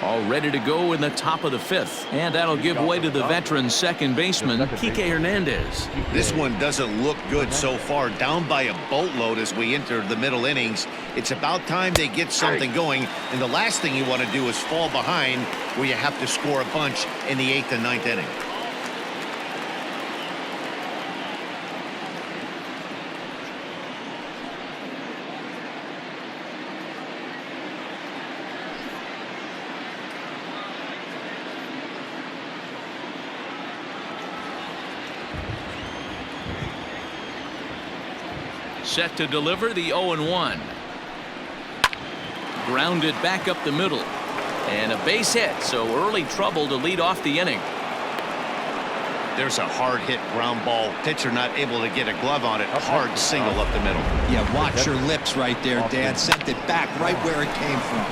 All ready to go in the top of the 5th. And that'll give way to the veteran second baseman, Kike Hernandez. This one doesn't look good so far. Down by a boatload as we enter the middle innings. It's about time they get something going. And the last thing you want to do is fall behind where you have to score a bunch in the 8th and 9th inning. Set to deliver the 0-1. Grounded back up the middle. And a base hit, so early trouble to lead off the inning. There's a hard hit ground ball. Pitcher not able to get a glove on it. A hard single up the middle. Yeah, watch your lips right there, Dad. Sent it back right where it came from.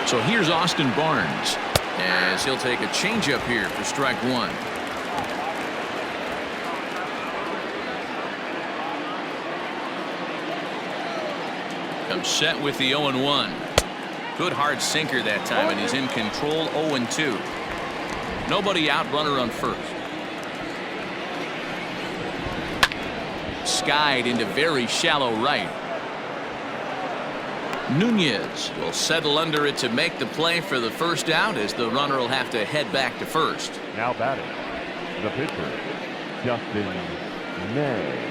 So here's Austin Barnes, as he'll take a changeup here for strike one. Comes set with the 0-1. Good hard sinker that time, and he's in control. 0-2. Nobody out, runner on first. Skied into very shallow right. Nunez will settle under it to make the play for the first out, as the runner will have to head back to first. Now batting, the pitcher, Dustin May.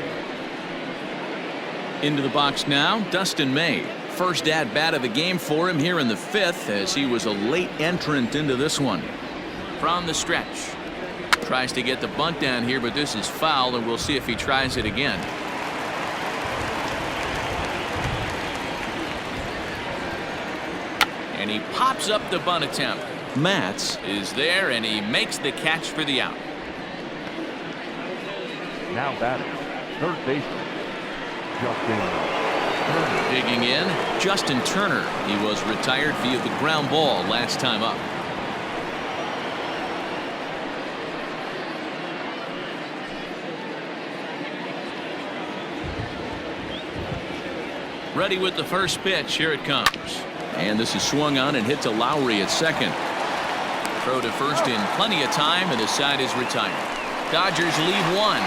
Into the box now, Dustin May. First at bat of the game for him here in the 5th, as he was a late entrant into this one. From the stretch. Tries to get the bunt down here, but this is foul, and we'll see if he tries it again. And he pops up the bunt attempt. Matz is there, and he makes the catch for the out. Now batting, third baseman, Justin Turner. Digging in, Justin Turner. He was retired via the ground ball last time up. Ready with the first pitch. Here it comes. And this is swung on and hit to Lowry at second. Throw to first in plenty of time, and the side is retired. Dodgers lead one.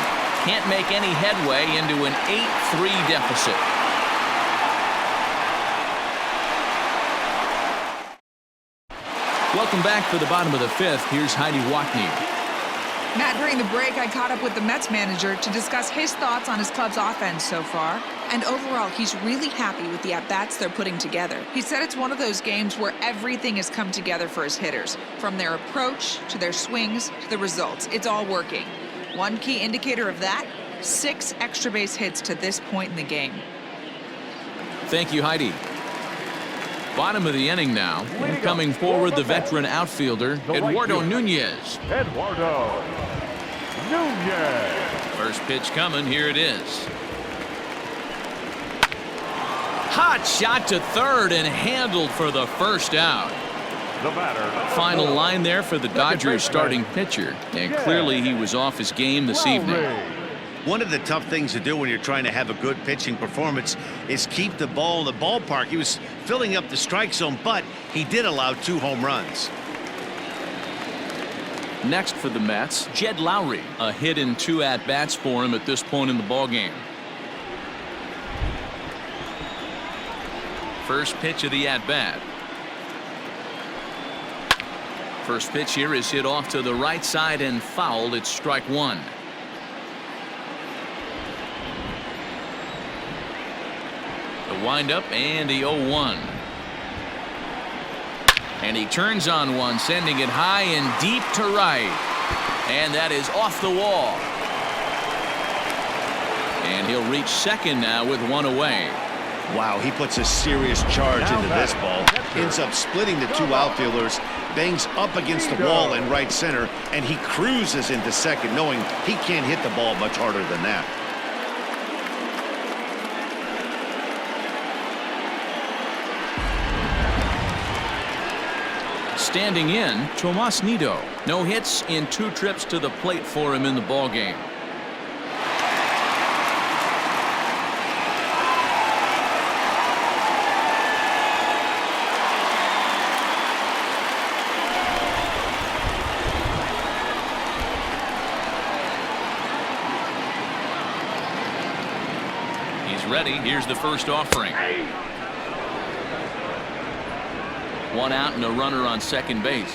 Can't make any headway into an 8-3 deficit. Welcome back for the bottom of the 5th. Here's Heidi Watney. Matt, during the break, I caught up with the Mets manager to discuss his thoughts on his club's offense so far. And overall, he's really happy with the at-bats they're putting together. He said it's one of those games where everything has come together for his hitters. From their approach, to their swings, to the results. It's all working. One key indicator of that, 6 extra base hits to this point in the game. Thank you, Heidi. Bottom of the inning now. And coming forward, the veteran outfielder, Eduardo Nunez. Eduardo Nunez. First pitch coming. Here it is. Hot shot to third and handled for the first out. The batter. Final line there for the Dodgers starting pitcher. And clearly he was off his game this evening. One of the tough things to do when you're trying to have a good pitching performance is keep the ball in the ballpark. He was filling up the strike zone, but he did allow 2 home runs. Next for the Mets, Jed Lowry. A hit in 2 at-bats for him at this point in the ballgame. First pitch of the at-bat. First pitch here is hit off to the right side and fouled. It's strike one. The windup and the 0-1. And he turns on one, sending it high and deep to right. And that is off the wall. And he'll reach second now with 1 away. Wow, he puts a serious charge into this ball. Ends up splitting the 2 outfielders, bangs up against the wall in right center, and he cruises into second, knowing he can't hit the ball much harder than that. Standing in, Tomas Nido. No hits in 2 trips to the plate for him in the ballgame. He's ready. Here's the first offering. One out and a runner on second base.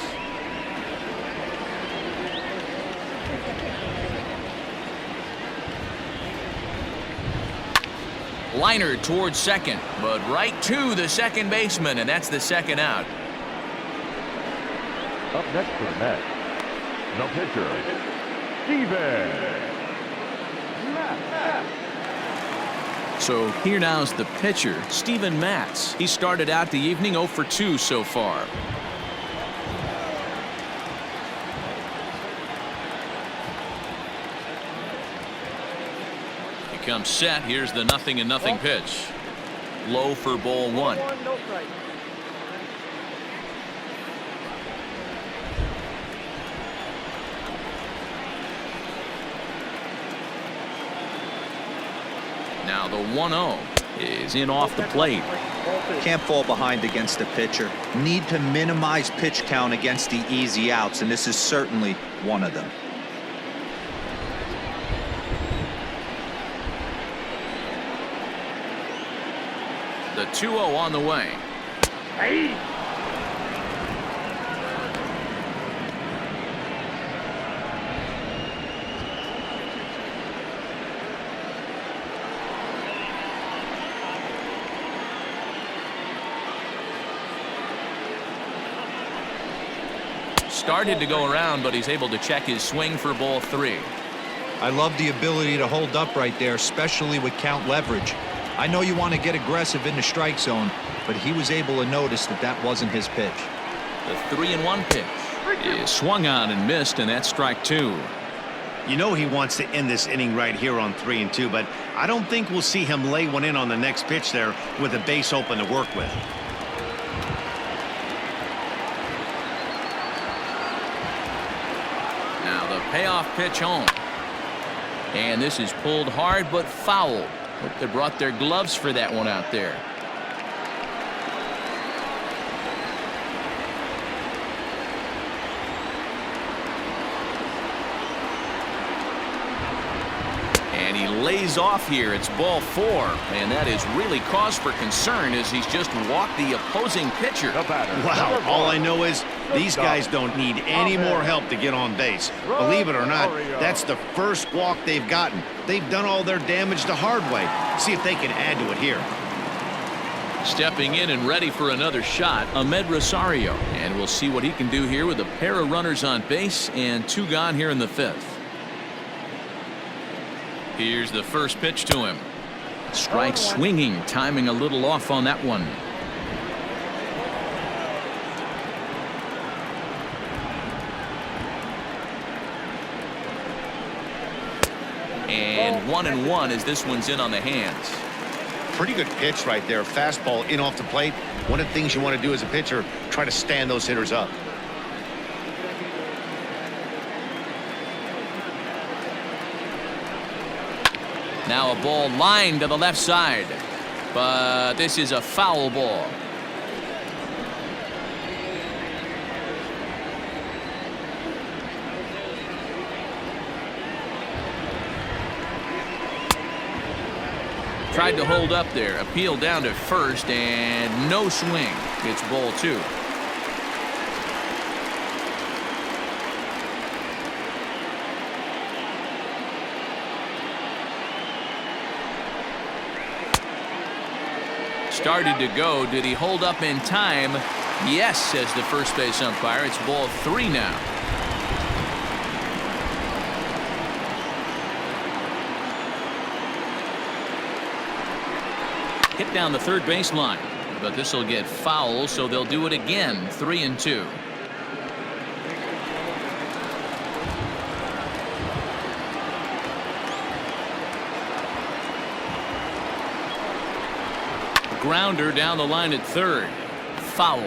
Liner towards second, but right to the second baseman, and that's the second out. Up next for the Mets, the pitcher, Steven. So here now is the pitcher, Steven Matz. He started out the evening 0 for 2 so far. He comes set. Here's the 0-0 pitch. Low for ball 1. Now the 1-0 is in off the plate. Can't fall behind against the pitcher. Need to minimize pitch count against the easy outs, and this is certainly one of them. The 2-0 on the way. Started to go around, but he's able to check his swing for ball 3. I love the ability to hold up right there, especially with count leverage. I know you want to get aggressive in the strike zone, but he was able to notice that that wasn't his pitch. The 3-1 pitch is swung on and missed, and that's strike 2. You know he wants to end this inning right here on 3-2, but I don't think we'll see him lay one in on the next pitch there with a base open to work with. Now the payoff pitch home. And this is pulled hard but foul. Hope they brought their gloves for that one out there. And he lays off here. It's ball 4. And that is really cause for concern as he's just walked the opposing pitcher. Wow, all I know is these guys don't need any more help to get on base. Believe it or not, that's the first walk they've gotten. They've done all their damage the hard way. See if they can add to it here. Stepping in and ready for another shot, Ahmed Rosario. And we'll see what he can do here with a pair of runners on base and 2 gone here in the 5th. Here's the first pitch to him. Strike swinging, timing a little off on that one. And 1-1 as this one's in on the hands. Pretty good pitch right there. Fastball in off the plate. One of the things you want to do as a pitcher, try to stand those hitters up. Now a ball lined to the left side, but this is a foul ball. Tried to hold up there, appealed down to first, and no swing. It's ball 2. Started to go. Did he hold up in time? Yes, says the first base umpire. It's ball 3 now. Hit down the third baseline, but this will get foul, so they'll do it again. 3-2. Grounder down the line at third. Foul.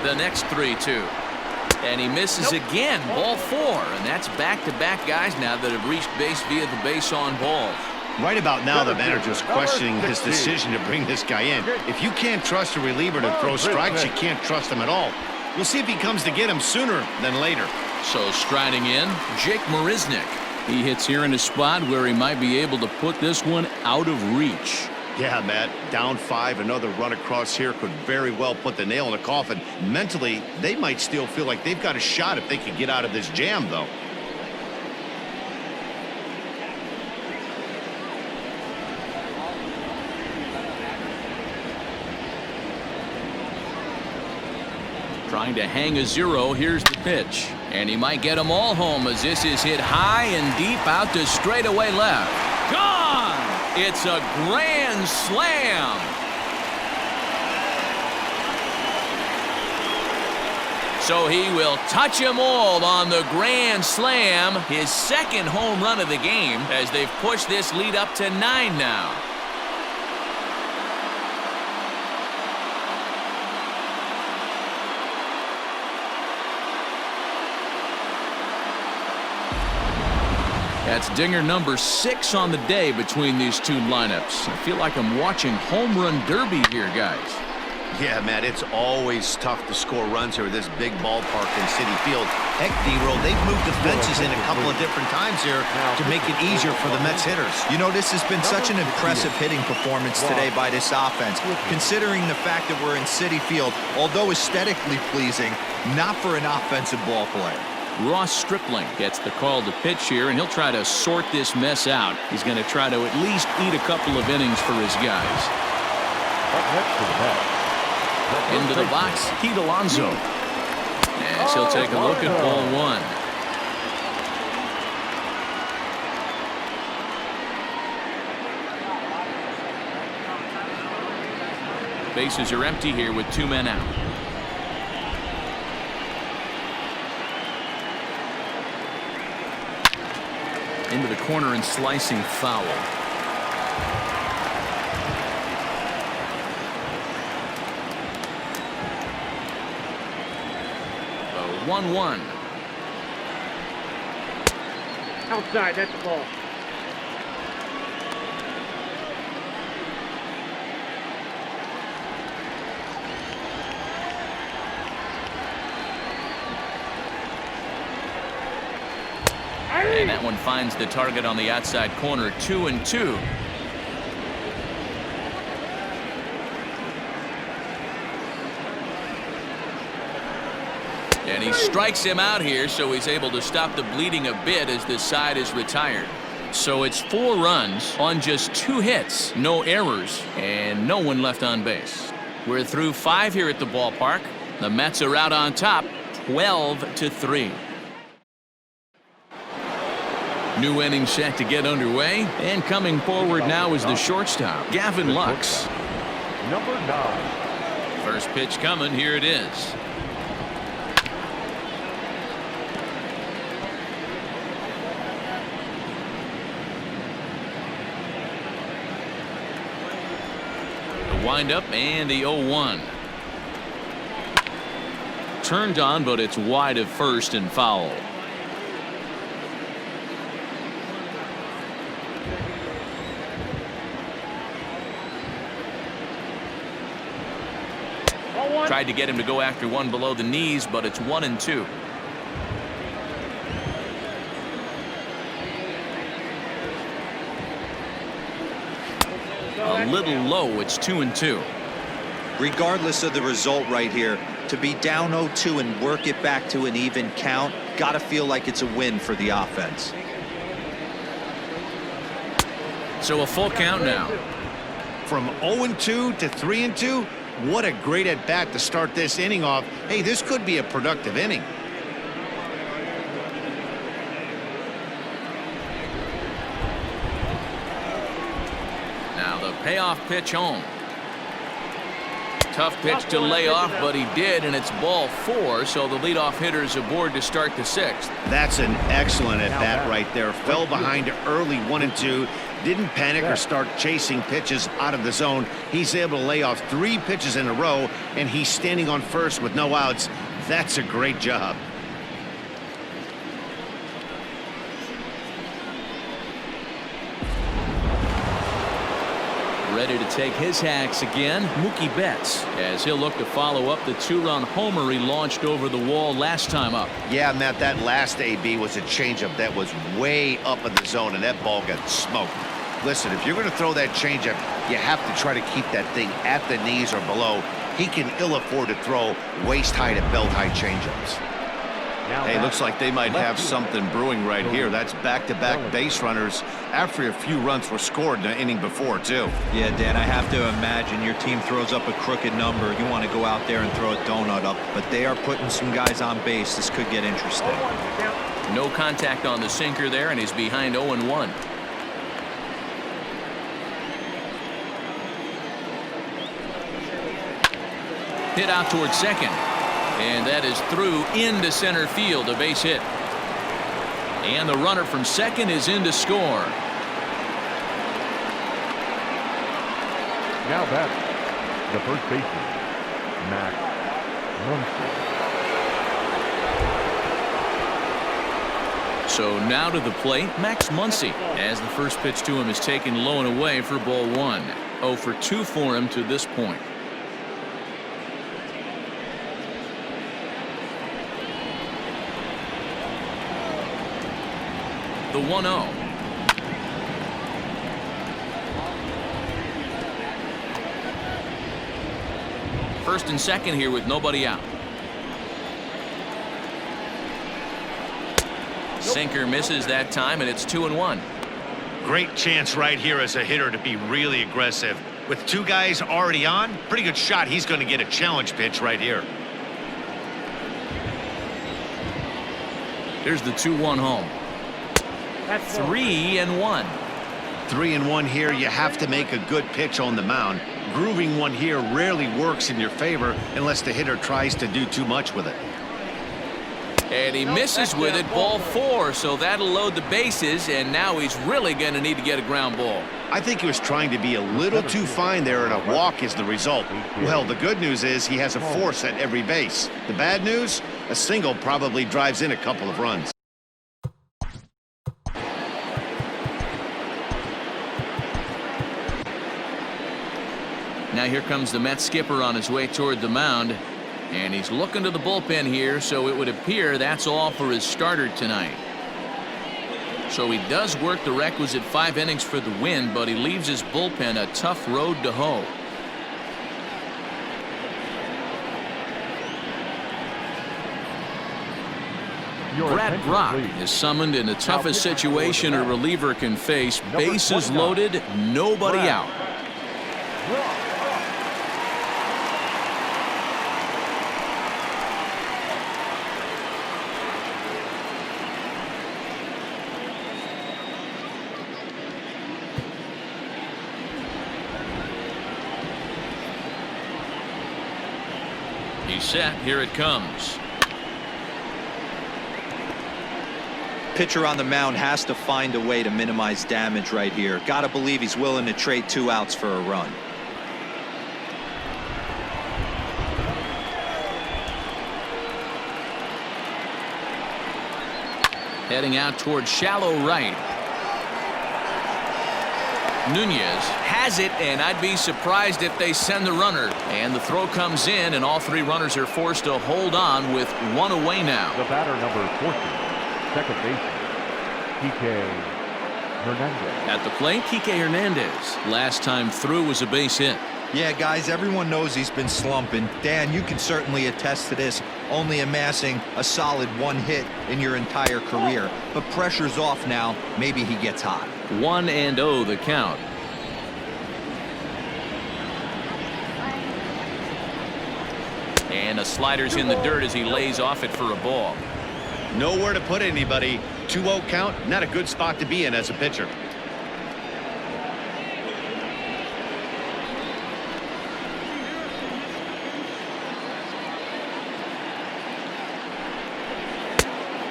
The next 3-2. And he misses again. Ball 4. And that's back-to-back guys now that have reached base via the base on balls. Right about now, the manager's questioning his decision to bring this guy in. If you can't trust a reliever to throw strikes, you can't trust him at all. We'll see if he comes to get him sooner than later. So striding in, Jake Marisnick. He hits here in a spot where he might be able to put this one out of reach. Yeah, Matt, down 5, another run across here could very well put the nail in the coffin. Mentally, they might still feel like they've got a shot if they can get out of this jam, though. Trying to hang a 0. Here's the pitch. And he might get them all home as this is hit high and deep out to straightaway left. Gone! It's a grand slam. So he will touch them all on the grand slam. His second home run of the game as they've pushed this lead up to 9 now. That's dinger number 6 on the day between these two lineups. I feel like I'm watching home run derby here, guys. Yeah, Matt, it's always tough to score runs here at this big ballpark in Citi Field. Heck, D-Roll, they've moved the fences in a couple of different times here to make it easier for the Mets hitters. You know, this has been such an impressive hitting performance today by this offense, considering the fact that we're in Citi Field, although aesthetically pleasing, not for an offensive ball player. Ross Stripling gets the call to pitch here, and he'll try to sort this mess out. He's going to try to at least eat a couple of innings for his guys. Into the box, Pete Alonso. As he'll take a look at ball 1. Bases are empty here with 2 men out. Into the corner and slicing foul. 1-1. Outside, that's the ball. And that one finds the target on the outside corner. 2-2. And he strikes him out here, so he's able to stop the bleeding a bit as this side is retired. So it's 4 runs on just 2 hits, no errors, and no one left on base. We're through 5 here at the ballpark. The Mets are out on top, 12-3. New inning set to get underway, and coming forward now is the shortstop, Gavin Lux. Number 9. First pitch coming, here it is. The windup and the 0-1. Turned on, but it's wide of first and foul. Tried to get him to go after one below the knees, but it's 1-2. A little low. It's 2-2. Regardless of the result right here, to be down 0-2 and work it back to an even count, gotta feel like it's a win for the offense. So a full count now. From 0-2 to 3-2. What a great at-bat to start this inning off. Hey, this could be a productive inning. Now the payoff pitch home. Tough pitch to lay off, but he did, and it's ball 4, so the leadoff hitter is aboard to start the 6th. That's an excellent at-bat right there. Fell behind early 1-2. Didn't panic or start chasing pitches out of the zone. He's able to lay off 3 pitches in a row, and he's standing on first with no outs. That's a great job. ready to take his hacks again, Mookie Betts, as he'll look to follow up the 2-run homer he launched over the wall last time up. Yeah, Matt, that last AB was a changeup that was way up in the zone, and that ball got smoked. Listen, if you're going to throw that changeup, you have to try to keep that thing at the knees or below. He can ill afford to throw waist-high to belt-high changeups. Hey, looks like they might have something brewing right here. That's back-to-back base runners after a few runs were scored in the inning before, too. Yeah, Dan, I have to imagine your team throws up a crooked number. You want to go out there and throw a donut up, but they are putting some guys on base. This could get interesting. No contact on the sinker there, and he's behind 0-1. Hit out towards second. And that is through into center field, a base hit. And the runner from second is in to score. Now batting, the first baseman, Max Muncy. So now to the plate, Max Muncy, as the first pitch to him is taken low and away for ball 1. 0 for 2 for him to this point. The 1-0. First and second here with nobody out. Sinker misses that time, and it's 2-1. Great chance right here as a hitter to be really aggressive. With 2 guys already on, pretty good shot. He's going to get a challenge pitch right here. Here's the 2-1 home. 3-1. 3-1 here. You have to make a good pitch on the mound. Grooving one here rarely works in your favor unless the hitter tries to do too much with it. And he misses with it, ball 4, so that'll load the bases, and now he's really going to need to get a ground ball. I think he was trying to be a little too fine there, and a walk is the result. Well, the good news is he has a force at every base. The bad news, a single probably drives in a couple of runs. Now here comes the Mets skipper on his way toward the mound, and he's looking to the bullpen here, so it would appear that's all for his starter tonight. So he does work the requisite 5 innings for the win, but he leaves his bullpen a tough road to hoe. Brad Brock is summoned in the toughest situation a reliever can face. Bases loaded, nobody out. He's set. Here it comes. Pitcher on the mound has to find a way to minimize damage right here. Got to believe he's willing to trade 2 outs for a run. Heading out towards shallow right. Nunez has it, and I'd be surprised if they send the runner. And the throw comes in, and all 3 runners are forced to hold on with 1 away now. The batter, number 14, second baseman, Kike Hernandez. At the plate, Kike Hernandez. Last time through was a base hit. Yeah, guys, everyone knows he's been slumping. Dan, you can certainly attest to this, only amassing a solid 1 hit in your entire career. But pressure's off now. Maybe he gets hot. 1-0 the count. And the slider's in the dirt as he lays off it for a ball. Nowhere to put anybody. 2-0 count, not a good spot to be in as a pitcher.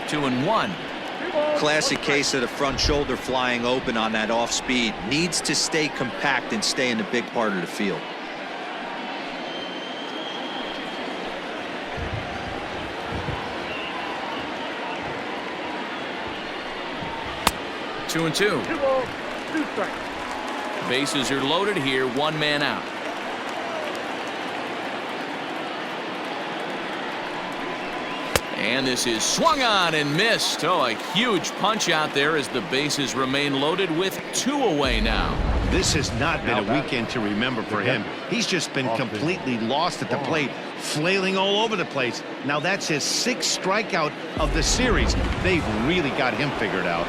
Two and one. Classic case of the front shoulder flying open on that off speed. Needs to stay compact and stay in the big part of the field. Two and two. 2 balls, 2 strikes. Bases are loaded here, one man out. And this is swung on and missed. Oh, a huge punch out there as the bases remain loaded with 2 away now. This has not been a weekend to remember for him. He's just been completely lost at the plate, flailing all over the place. Now that's his 6th strikeout of the series. They've really got him figured out.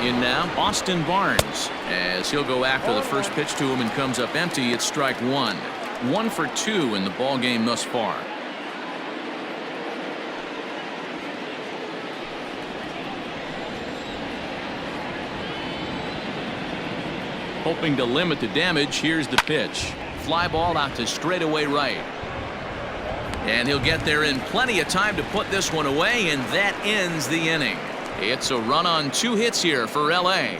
In now, Austin Barnes, as he'll go after the first pitch to him and comes up empty. It's strike 1. 1 for 2 in the ball game thus far. Hoping to limit the damage, here's the pitch. Fly ball out to straightaway right. And he'll get there in plenty of time to put this one away, and that ends the inning. It's a run on 2 hits here for LA.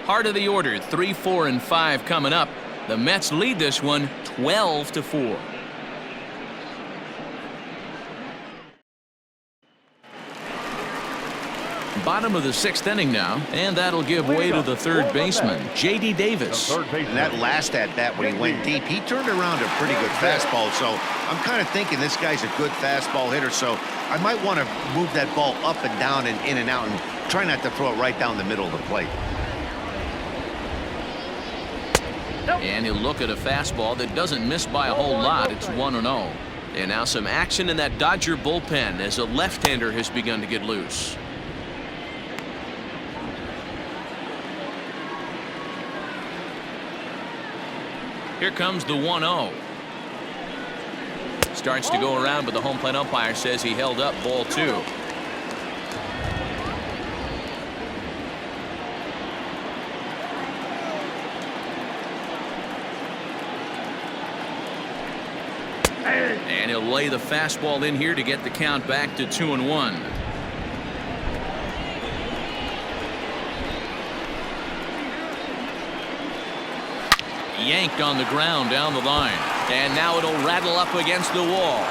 Heart of the order, 3, 4, and 5 coming up. The Mets lead this one 12-4. Bottom of the 6th inning now, and that'll give way to the third baseman, J.D. Davis. And that last at-bat when he went deep, he turned around a pretty good fastball. So I'm kind of thinking this guy's a good fastball hitter. So I might want to move that ball up and down and in and out and try not to throw it right down the middle of the plate. And he'll look at a fastball that doesn't miss by a whole lot. It's 1-0. And now some action in that Dodger bullpen as a left-hander has begun to get loose. Here comes the 1-0. Starts to go around, but the home plate umpire says he held up ball 2. And he'll lay the fastball in here to get the count back to 2-1. Yanked on the ground down the line, and now it'll rattle up against the wall.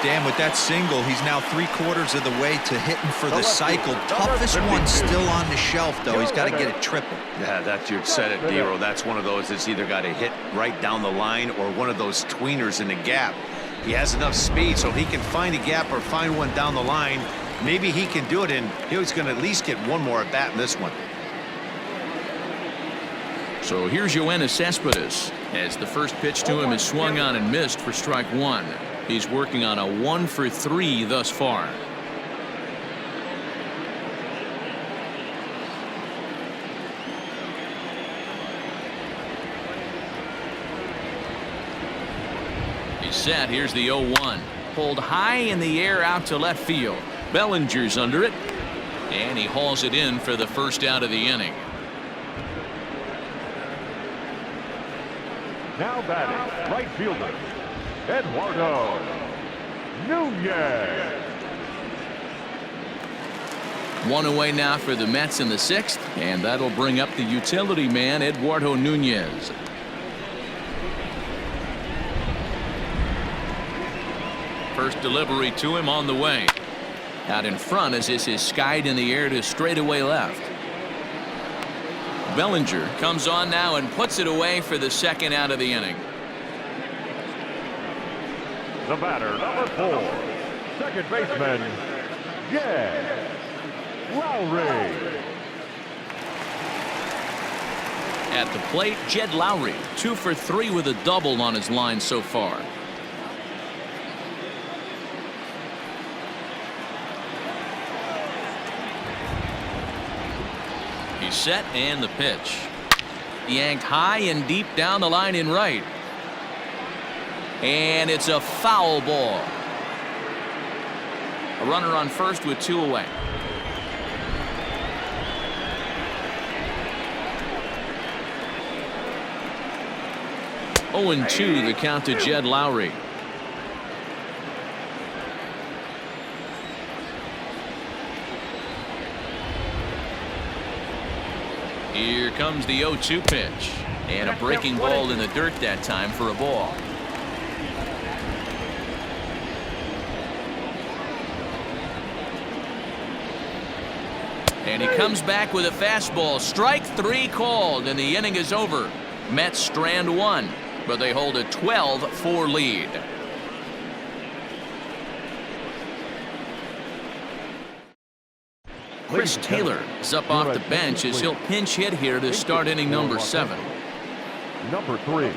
Dan, with that single, he's now 3/4 of the way to hitting for the cycle. Toughest one still on the shelf, though. He's got to get it triple. Yeah, that's, you said it, Dero. That's one of those that's either got to hit right down the line or one of those tweeners in the gap. He has enough speed so he can find a gap or find one down the line. Maybe he can do it, and he's going to at least get one more at bat in this one. So here's Yoenis Cespedes as the first pitch to him is swung on and missed for strike 1. He's working on a 1 for 3 thus far. He's set. Here's the 0-1. Pulled high in the air out to left field. Bellinger's under it, and he hauls it in for the first out of the inning. Now batting, right fielder, Eduardo Nunez. 1 away now for the Mets in the 6th, and that'll bring up the utility man, Eduardo Nunez. First delivery to him on the way. Out in front as this is skied in the air to straightaway left. Bellinger comes on now and puts it away for the second out of the inning. The batter, number 4, second baseman, Jed Lowry. At the plate, Jed Lowry, 2 for 3 with a double on his line so far. He's set, and the pitch. Yanked high and deep down the line in right. And it's a foul ball. A runner on first with 2 away. Oh, 0-2 the count to Jed Lowry. Here comes the 0-2 pitch, and a breaking ball in the dirt that time for a ball. And he comes back with a fastball. Strike 3 called, and the inning is over. Mets strand 1, but they hold a 12-4 lead. Chris Taylor is up off the bench as he'll pinch hit here to start inning number 7. Number 3,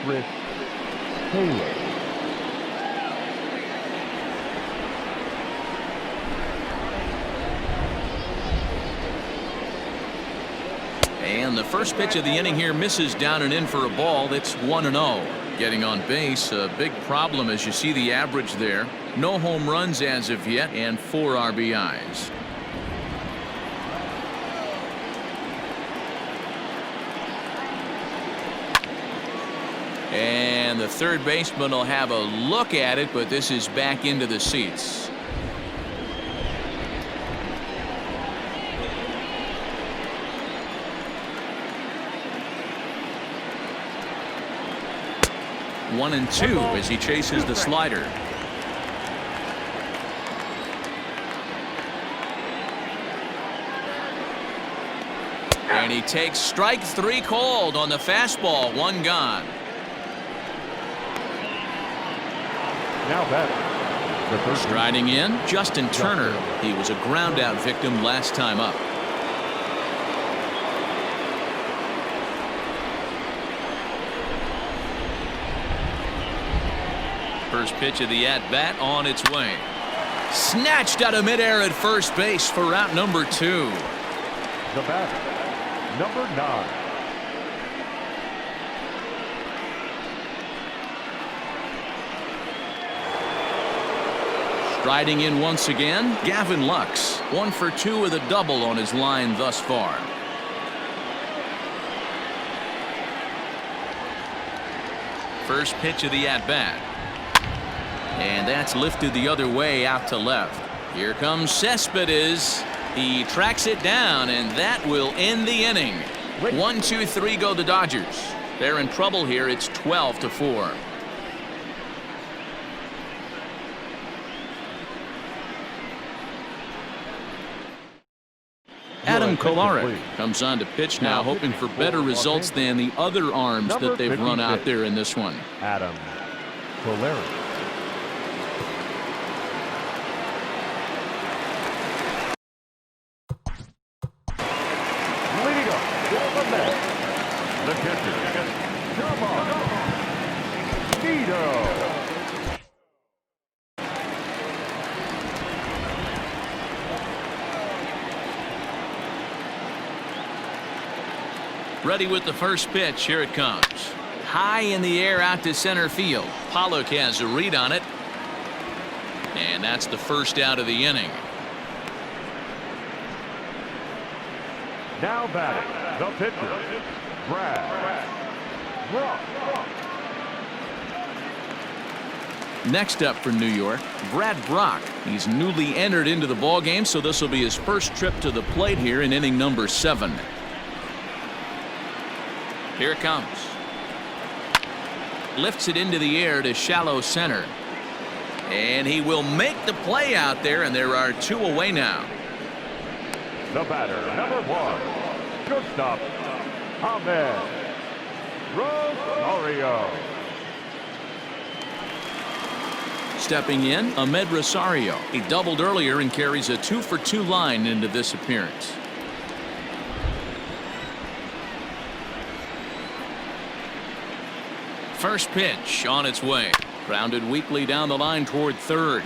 Chris Taylor. And the first pitch of the inning here misses down and in for a ball. That's 1-0. Getting on base, a big problem as you see the average there. No home runs as of yet and 4 RBIs. And the third baseman will have a look at it, but this is back into the seats. One and 2 as he chases the slider. And he takes strike 3 called on the fastball. 1 gone. Now batting. Striding in, Justin Turner. He was a ground out victim last time up. First pitch of the at-bat on its way. Snatched out of midair at first base for out number 2. The batter, number 9. Striding in once again, Gavin Lux. 1 for 2 with a double on his line thus far. First pitch of the at-bat. And that's lifted the other way out to left. Here comes Cespedes. He tracks it down, and that will end the inning. 1, 2, 3 go the Dodgers. They're in trouble here. It's 12-4. Adam Kolarek comes on to pitch now, hoping for better results than the other arms that they've run out there in this one. Adam Kolarek. Leading up for the Mets, the catcher, Vito. Ready with the first pitch. Here it comes. High in the air out to center field. Pollock has a read on it. And that's the first out of the inning. Now batting, the pitcher, Brad Rock. Next up for New York, Brad Brock. He's newly entered into the ballgame, so this will be his first trip to the plate here in inning number 7. Here it comes. Lifts it into the air to shallow center. And he will make the play out there, and there are 2 away now. The batter, number 1, shortstop, Ahmed Rosario. Stepping in, Ahmed Rosario. He doubled earlier and carries a 2-for-2 line into this appearance. First pitch on its way. Grounded weakly down the line toward third.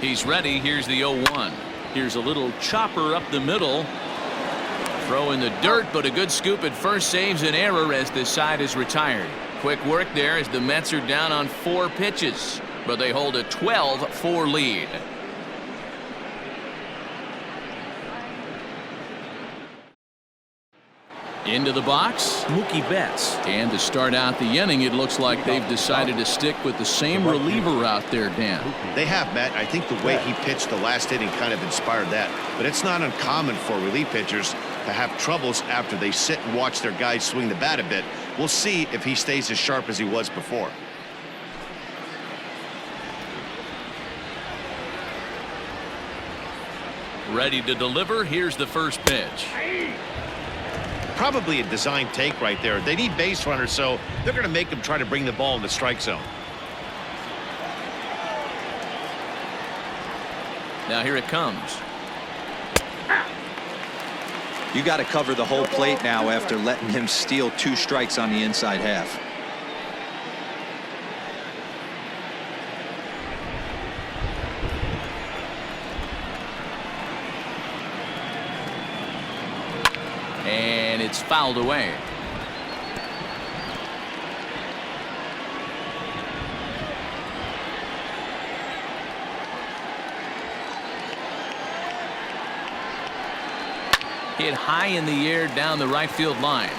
He's ready. Here's the 0-1. Here's a little chopper up the middle. Throw in the dirt, but a good scoop at first saves an error as the side is retired. Quick work there as the Mets are down on 4 pitches, but they hold a 12-4 lead. Into the box, Mookie Betts. And to start out the inning, it looks like they've decided to stick with the same reliever out there, Dan. They have, Matt. I think the way he pitched the last inning kind of inspired that. But it's not uncommon for relief pitchers to have troubles after they sit and watch their guys swing the bat a bit. We'll see if he stays as sharp as he was before. Ready to deliver. Here's the first pitch. Probably a design take right there. They need base runners, so they're going to make them try to bring the ball in the strike zone. Now here it comes. You got to cover the whole plate now after letting him steal 2 strikes on the inside half. And it's fouled away. Hit high in the air down the right field line.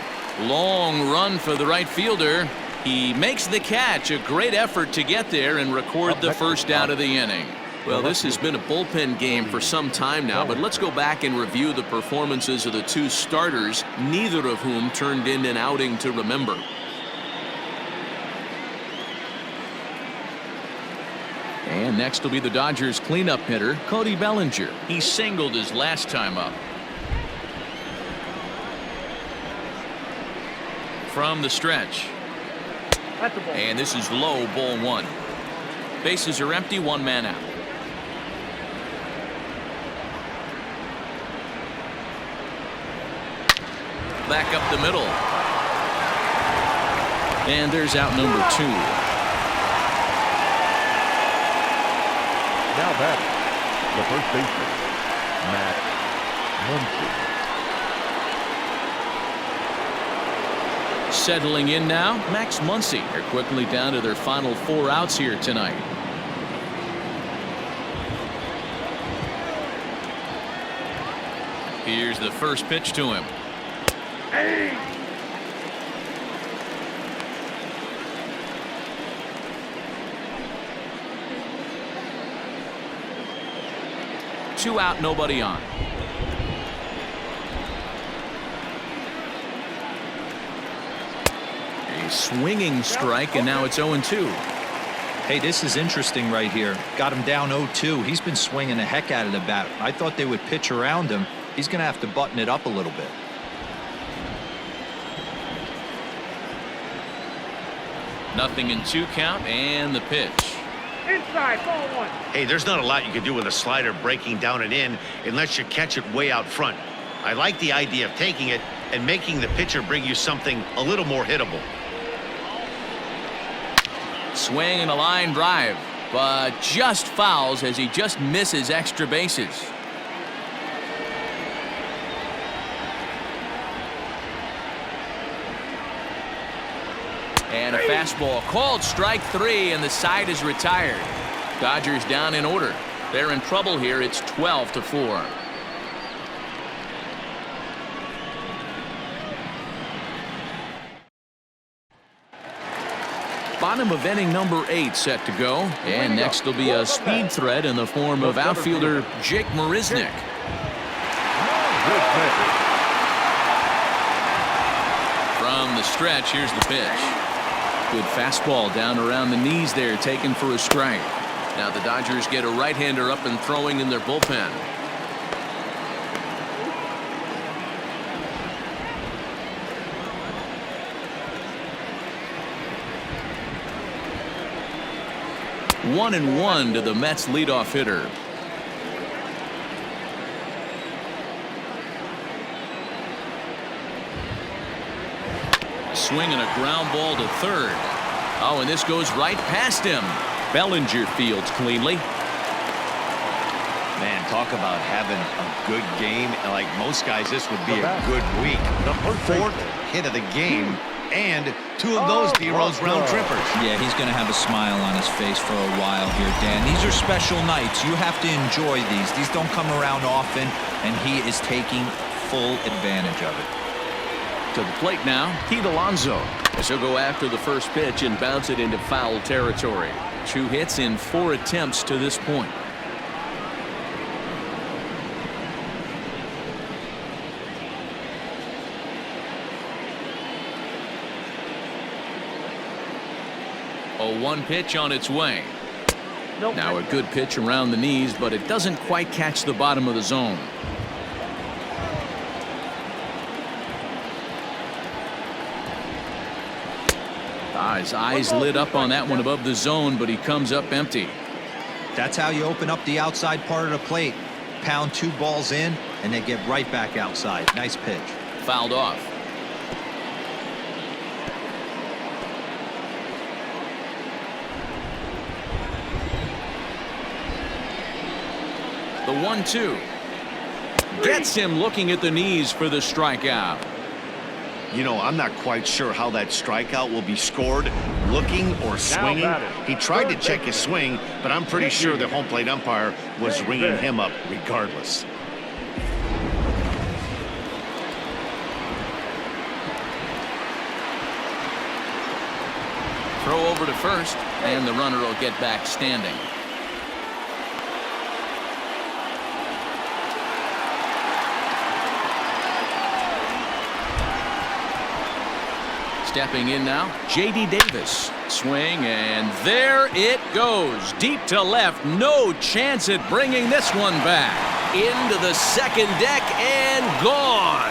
Long run for the right fielder. He makes the catch. A great effort to get there and record the first out of the inning. Well, this has been a bullpen game for some time now, but let's go back and review the performances of the 2 starters, neither of whom turned in an outing to remember. And next will be the Dodgers cleanup hitter, Cody Bellinger. He singled his last time up. From the stretch. That's a ball. And this is low, ball 1. Bases are empty, 1 man out. Back up the middle. And there's out number 2. Now batting, the first baseman, Matt Muncy. Settling in now, Max Muncy. They're quickly down to their final 4 outs here tonight. Here's the first pitch to him. Hey! 2 out, nobody on. A swinging strike, and now it's 0-2. Hey, this is interesting right here. Got him down 0-2. He's been swinging the heck out of the bat. I thought they would pitch around him. He's going to have to button it up a little bit. Nothing in 2 count, and the pitch. Inside, ball 1. Hey, there's not a lot you can do with a slider breaking down and in unless you catch it way out front. I like the idea of taking it and making the pitcher bring you something a little more hittable. Swing and a line drive, but just fouls as he just misses extra bases. And a fastball called strike 3, and the side is retired. Dodgers down in order. They're in trouble here. It's 12-4. Bottom of inning number 8 set to go. And next will be a speed threat in the form of outfielder Jake Marisnick. From the stretch, here's the pitch. Good fastball down around the knees there, taken for a strike. Now the Dodgers get a right-hander up and throwing in their bullpen. One and one to the Mets leadoff hitter. Swinging a ground ball to third. Oh, and this goes right past him. Bellinger fields cleanly. Man, talk about having a good game. And like most guys, this would be a good week. The 4th hit of the game, and 2 of those D-Rose round trippers. Yeah, he's going to have a smile on his face for a while here, Dan. These are special nights. You have to enjoy these. These don't come around often, and he is taking full advantage of it. To the plate now, Pete Alonso. As he'll go after the first pitch and bounce it into foul territory. 2 hits in 4 attempts to this point. 0-1 pitch on its way. Nope. Now a good pitch around the knees, but it doesn't quite catch the bottom of the zone. His eyes lit up on that one above the zone, but he comes up empty. That's how you open up the outside part of the plate. Pound 2 balls in, and then get right back outside. Nice pitch. Fouled off. The 1-2 gets him looking at the knees for the strikeout. You know, I'm not quite sure how that strikeout will be scored, looking or swinging. He tried to check his swing, but I'm pretty sure the home plate umpire was ringing him up regardless. Throw over to first, and the runner will get back standing. Stepping in now, J.D. Davis. Swing, and there it goes. Deep to left. No chance at bringing this one back. Into the second deck and gone.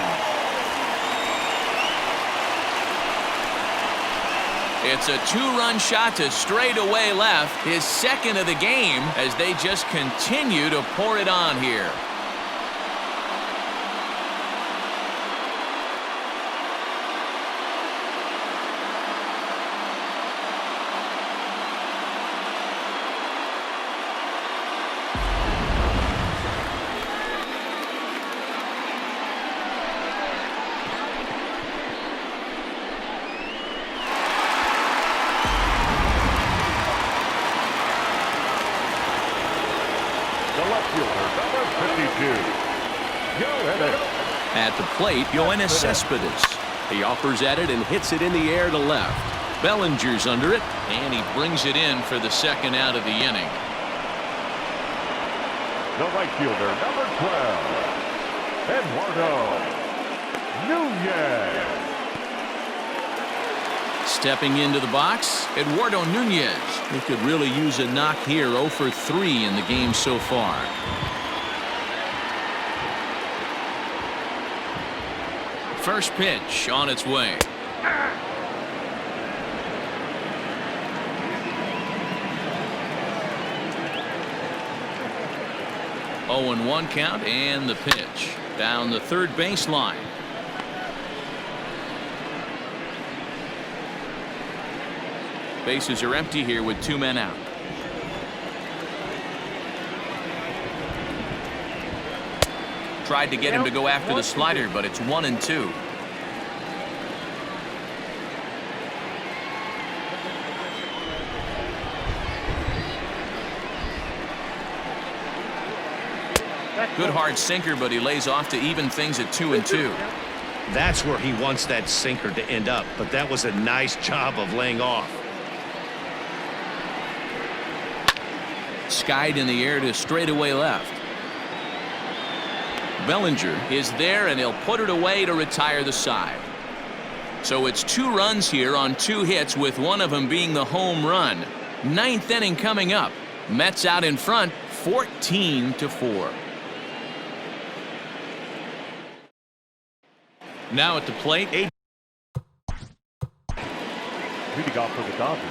It's a 2-run shot to straightaway left. His second of the game as they just continue to pour it on here. At the plate, Yoenis Cespedes. He offers at it and hits it in the air to left. Bellinger's under it, and he brings it in for the second out of the inning. The right fielder, number 12, Eduardo Nunez. Stepping into the box, Eduardo Nunez. He could really use a knock here. 0 for 3 in the game so far. First pitch on its way. Oh, and 1 count, and the pitch down the third baseline. Bases are empty here with 2 men out. Tried to get him to go after the slider, but it's 1-2. Good hard sinker, but he lays off to even things at 2-2. That's where he wants that sinker to end up, but that was a nice job of laying off. Skied in the air to straightaway left. Bellinger is there, and he'll put it away to retire the side. So it's 2 runs here on 2 hits, with one of them being the home run. 9th inning coming up. Mets out in front, 14-4. Now at the plate, Leading off for the Dodgers,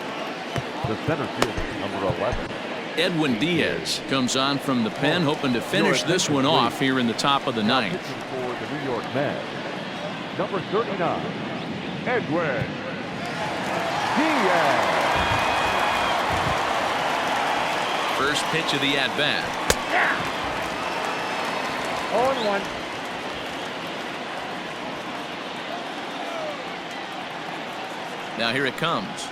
the center fielder, number 11. Edwin Diaz comes on from the pen, hoping to finish this one off here in the top of the 9th. Pitching for the New York Mets, number 39, Edwin Diaz. First pitch of the at-bat. 0-1. Now here it comes.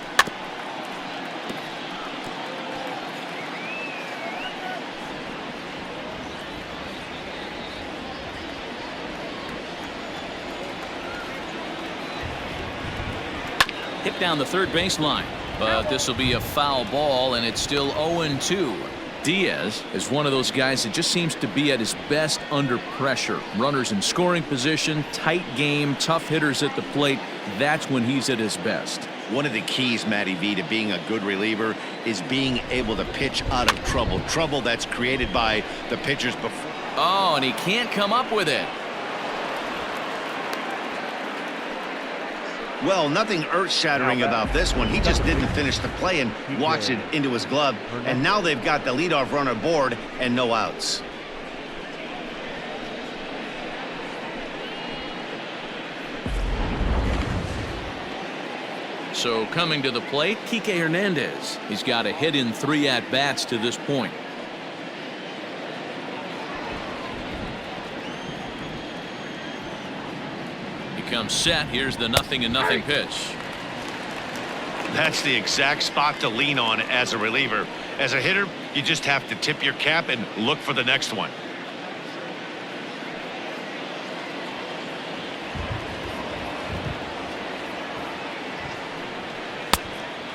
Hit down the third baseline, but this will be a foul ball, and it's still 0-2. Diaz is one of those guys that just seems to be at his best under pressure. Runners in scoring position, tight game, tough hitters at the plate. That's when he's at his best. One of the keys, Matty V, to being a good reliever is being able to pitch out of trouble. Trouble that's created by the pitchers before. Oh, and he can't come up with it. Well, nothing earth-shattering about this one. He just didn't finish the play and watched it into his glove. And now they've got the leadoff runner aboard and no outs. So coming to the plate, Kike Hernandez. He's got a hit in 3 at-bats to this point. He comes set. Here's the 0-0 pitch. That's the exact spot to lean on as a reliever. As a hitter, you just have to tip your cap and look for the next one.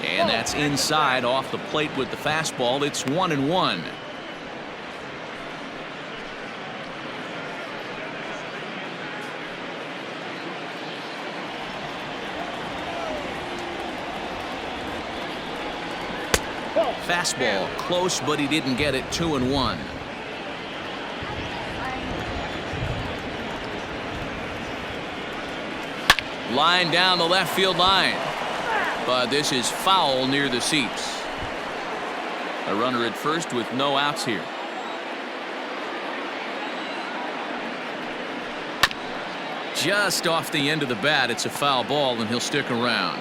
And that's inside off the plate with the fastball. It's 1-1. Fastball close, but he didn't get it. 2-1. Line down the left field line. But this is foul near the seats. A runner at first with no outs here. Just off the end of the bat. It's a foul ball, and he'll stick around.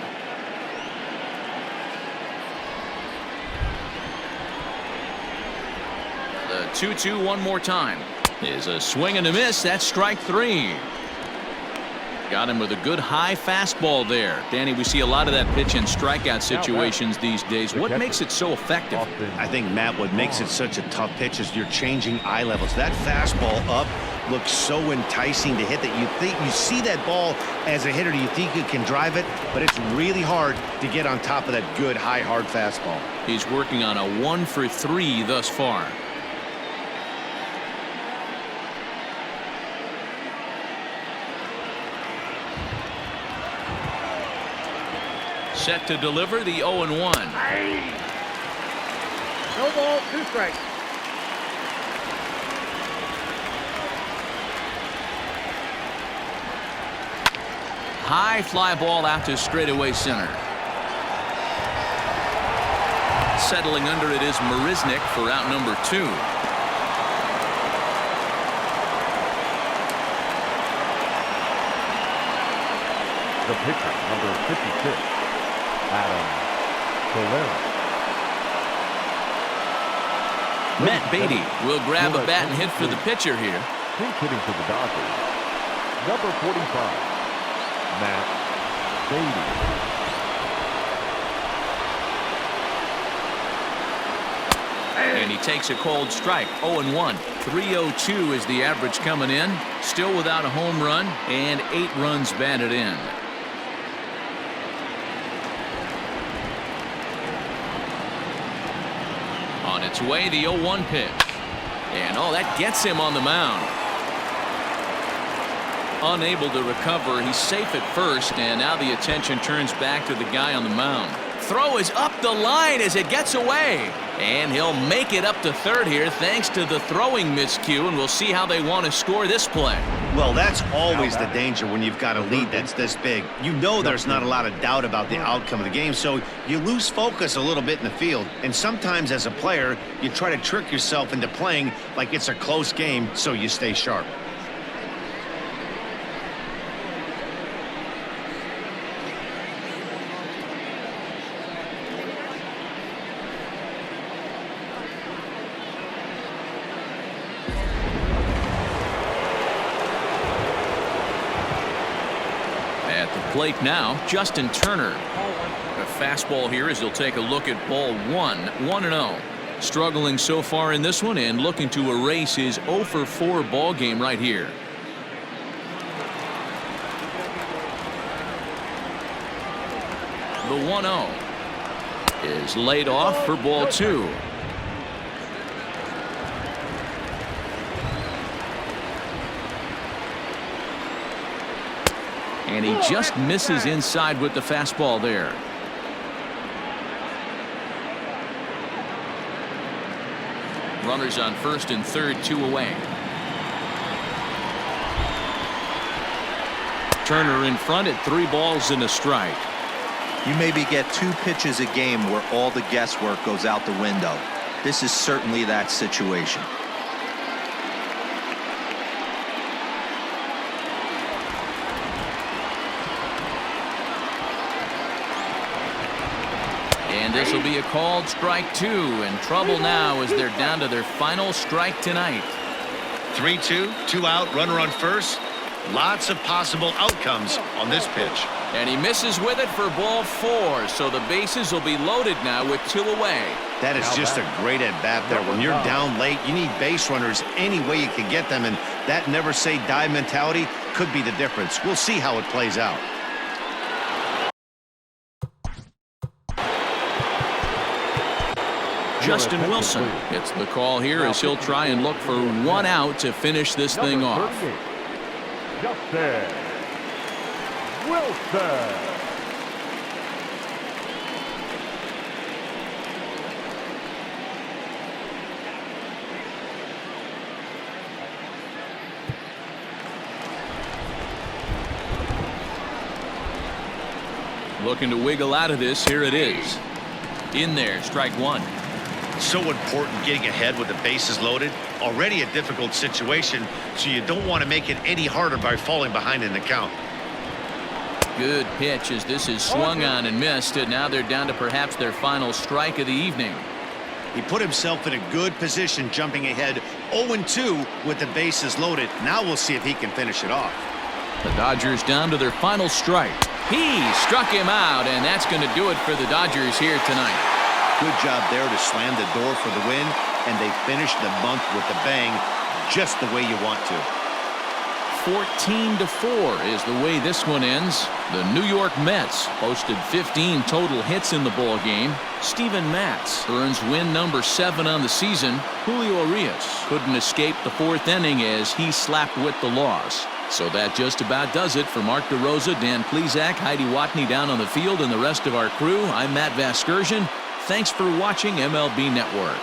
The 2-2 one more time is a swing and a miss. That's strike 3. Got him with a good high fastball there. Danny, we see a lot of that pitch in strikeout situations these days. What makes it so effective? I think, Matt, what makes it such a tough pitch is you're changing eye levels. That fastball up looks so enticing to hit that you think you see that ball as a hitter. You think you can drive it, but it's really hard to get on top of that good high hard fastball. He's working on a 1 for 3 thus far. Set to deliver the 0-1. No ball, 2 strikes. High fly ball out to straightaway center. Settling under it is Marisnik for out number 2. The pitcher, number 56. Adam Solera. Matt Beatty will grab a bat and hit for the pitcher here. Pink hitting for the Dodgers. Number 45. Matt Beatty. And he takes a cold strike. 0-1. 302 is the average coming in. Still without a home run and 8 runs batted in. On its way, the 0-1 pitch. And that gets him on the mound. Unable to recover. He's safe at first, and now the attention turns back to the guy on the mound. Throw is up the line as it gets away. And he'll make it up to third here thanks to the throwing miscue, and we'll see how they want to score this play. Well, that's always the danger when you've got a lead that's this big. You know there's not a lot of doubt about the outcome of the game, so you lose focus a little bit in the field. And sometimes as a player, you try to trick yourself into playing like it's a close game so you stay sharp. Plate now, Justin Turner. A fastball here as he'll take a look at ball 1. 1-0. Struggling so far in this one and looking to erase his 0 for 4 ball game right here. The 1-0 is laid off for ball 2. And he just misses inside with the fastball there. Runners on first and third, 2 away. Turner in front at 3 balls and a strike. You maybe get 2 pitches a game where all the guesswork goes out the window. This is certainly that situation. And this will be a called strike 2, and trouble now as they're down to their final strike tonight. 3-2, 2 out, runner on first. Lots of possible outcomes on this pitch. And he misses with it for ball 4, so the bases will be loaded now with 2 away. That is just a great at-bat there. When you're down late, you need base runners any way you can get them, and that never say die mentality could be the difference. We'll see how it plays out. Justin Wilson gets the call here as he'll try and look for 1 out to finish this thing off. Justin Wilson. Looking to wiggle out of this. Here it is. In there, strike 1. So important getting ahead with the bases loaded. Already a difficult situation, so you don't want to make it any harder by falling behind in the count. Good pitch as this is swung on and missed, and now they're down to perhaps their final strike of the evening. He put himself in a good position jumping ahead 0-2 with the bases loaded. Now we'll see if he can finish it off. The Dodgers down to their final strike. He struck him out, and that's going to do it for the Dodgers here tonight. Good job there to slam the door for the win, and they finished the month with a bang, just the way you want to. 14-4 is the way this one ends. The New York Mets posted 15 total hits in the ball game. Steven Matz earns win number 7 on the season. Julio Urias couldn't escape the 4th inning as he slapped with the loss. So that just about does it for Mark DeRosa, Dan Plesac, Heidi Watney down on the field, and the rest of our crew. I'm Matt Vasgersian. Thanks for watching MLB Network.